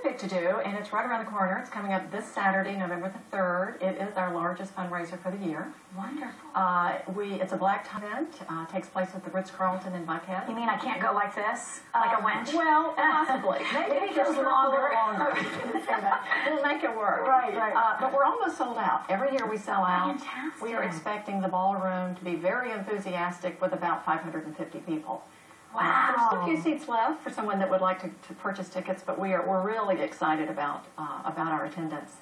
big to do, and it's right around the corner. It's coming up this Saturday, November the 3rd. It is our largest fundraiser for the year. Wonderful. It's a black tie event. Takes place at the Ritz-Carlton in Buckhead. You mean I can't go like this, like a wench? Well, possibly. Maybe it goes longer. We'll make it work. Right. But we're almost sold out. Every year we sell out. Fantastic. We are expecting the ballroom to be very enthusiastic with about 550 people. Wow. There's still a few seats left for someone that would like to purchase tickets, but we're really excited about our attendance.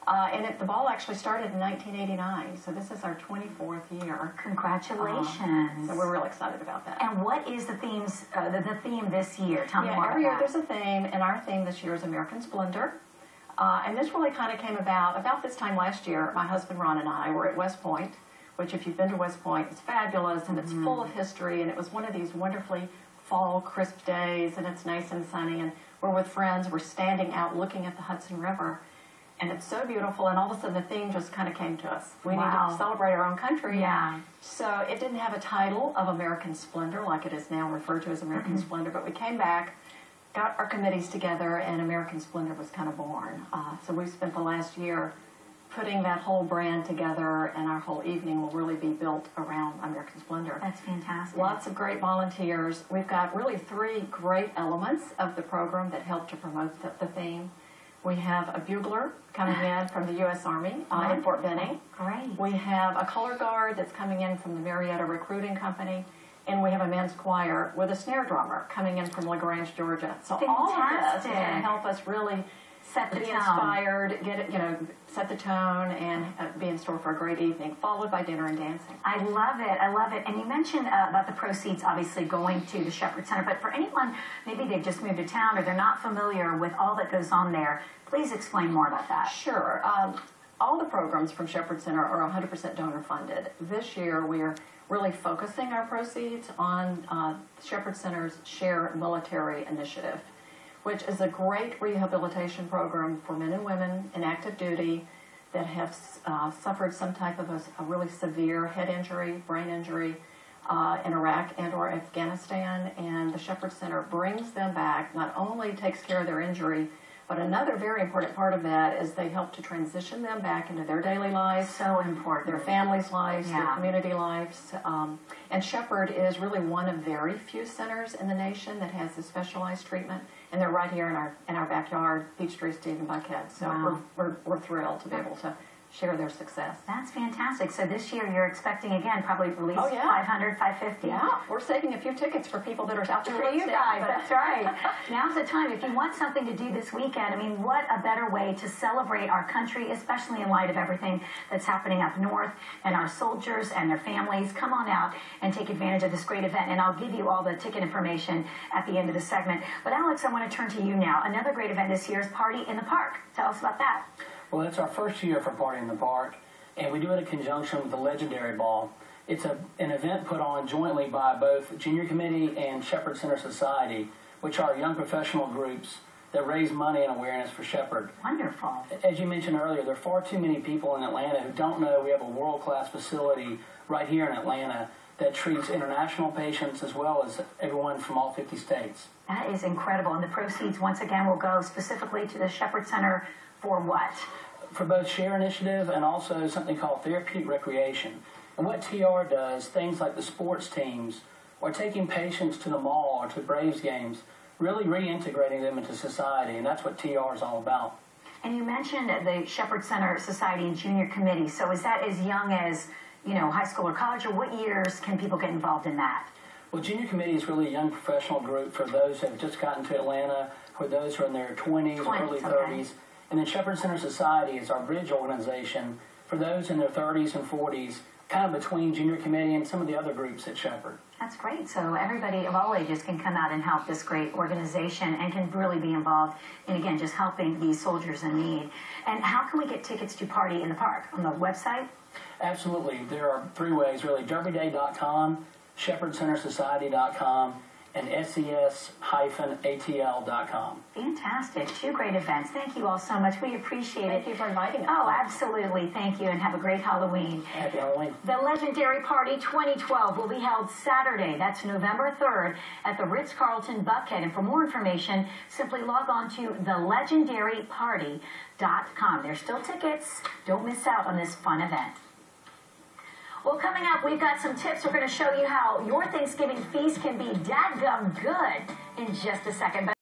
The ball actually started in 1989, so this is our 24th year. Congratulations. So we're really excited about that. And what is the theme this year? Tell me more about every year that. there's a theme, and our theme this year is American Splendor. And this really kind of came about this time last year. My husband Ron and I were at West Point, which if you've been to West Point, it's fabulous, and it's full of history, and it was one of these wonderfully fall, crisp days, and it's nice and sunny, and we're with friends, we're standing out looking at the Hudson River, and it's so beautiful, and all of a sudden the theme just kind of came to us. We needed to celebrate our own country. Yeah. So it didn't have a title of American Splendor, like it is now referred to as American Splendor, but we came back, got our committees together, and American Splendor was kind of born. So we spent the last year putting that whole brand together, and our whole evening will really be built around American Splendor. That's fantastic. Lots of great volunteers. We've got really 3 great elements of the program that help to promote the theme. We have a bugler coming in from the U.S. Army in Fort Benning. Great. We have a color guard that's coming in from the Marietta Recruiting Company. And we have a men's choir with a snare drummer coming in from LaGrange, Georgia. So all of this is going to help us really set the be tone. Inspired, get it, set the tone, and be in store for a great evening, followed by dinner and dancing. I love it. I love it. And you mentioned about the proceeds obviously going to the Shepherd Center, but for anyone, maybe they've just moved to town or they're not familiar with all that goes on there, please explain more about that. Sure. All the programs from Shepherd Center are 100% donor funded. This year we are really focusing our proceeds on Shepherd Center's Share Military Initiative, which is a great rehabilitation program for men and women in active duty that have suffered some type of a really severe head injury, brain injury in Iraq and or Afghanistan. And the Shepherd Center brings them back, not only takes care of their injury, but another very important part of that is they help to transition them back into their daily lives. So important. Their families' lives, their community lives. And Shepherd is really one of very few centers in the nation that has this specialized treatment. And they're right here in our backyard, Peachtree, Stephen Buckhead. So we're thrilled to be able to share their success. That's fantastic. So this year you're expecting, again, probably at least 500, 550. Yeah, we're saving a few tickets for people that are out there. For you guys, that's right. Now's the time. If you want something to do this weekend, I mean, what a better way to celebrate our country, especially in light of everything that's happening up north and our soldiers and their families. Come on out and take advantage of this great event, and I'll give you all the ticket information at the end of the segment. But Alex, I want to turn to you now. Another great event this year is Party in the Park. Tell us about that. Well, it's our first year for Party in the Park, and we do it in conjunction with the Legendary Ball. It's an event put on jointly by both Junior Committee and Shepherd Center Society, which are young professional groups that raise money and awareness for Shepherd. Wonderful. As you mentioned earlier, there are far too many people in Atlanta who don't know we have a world-class facility right here in Atlanta that treats international patients as well as everyone from all 50 states. That is incredible. And the proceeds, once again, will go specifically to the Shepherd Center for what? For both Share Initiative and also something called Therapeutic Recreation. And what TR does, things like the sports teams, or taking patients to the mall or to Braves games, really reintegrating them into society, and that's what TR is all about. And you mentioned the Shepherd Center Society and Junior Committee, so is that as young as, high school or college, or what years can people get involved in that? Well, Junior Committee is really a young professional group for those who have just gotten to Atlanta, or those who are in their 20s or early 30s. And then Shepherd Center Society is our bridge organization for those in their 30s and 40s, kind of between Junior Committee and some of the other groups at Shepherd. That's great. So everybody of all ages can come out and help this great organization and can really be involved in, again, just helping these soldiers in need. And how can we get tickets to Party in the Park? On the website? Absolutely. There are 3 ways, really. derbyday.com, shepherdcentersociety.com, and ses-atl.com. Fantastic. 2 great events. Thank you all so much. We appreciate it. Thank you for inviting us. Oh, absolutely. Thank you, and have a great Halloween. Happy Halloween. The Legendary Party 2012 will be held Saturday, that's November 3rd, at the Ritz-Carlton Buckhead. And for more information, simply log on to thelegendaryparty.com. There's still tickets. Don't miss out on this fun event. Well, coming up, we've got some tips. We're going to show you how your Thanksgiving feast can be dadgum good in just a second. But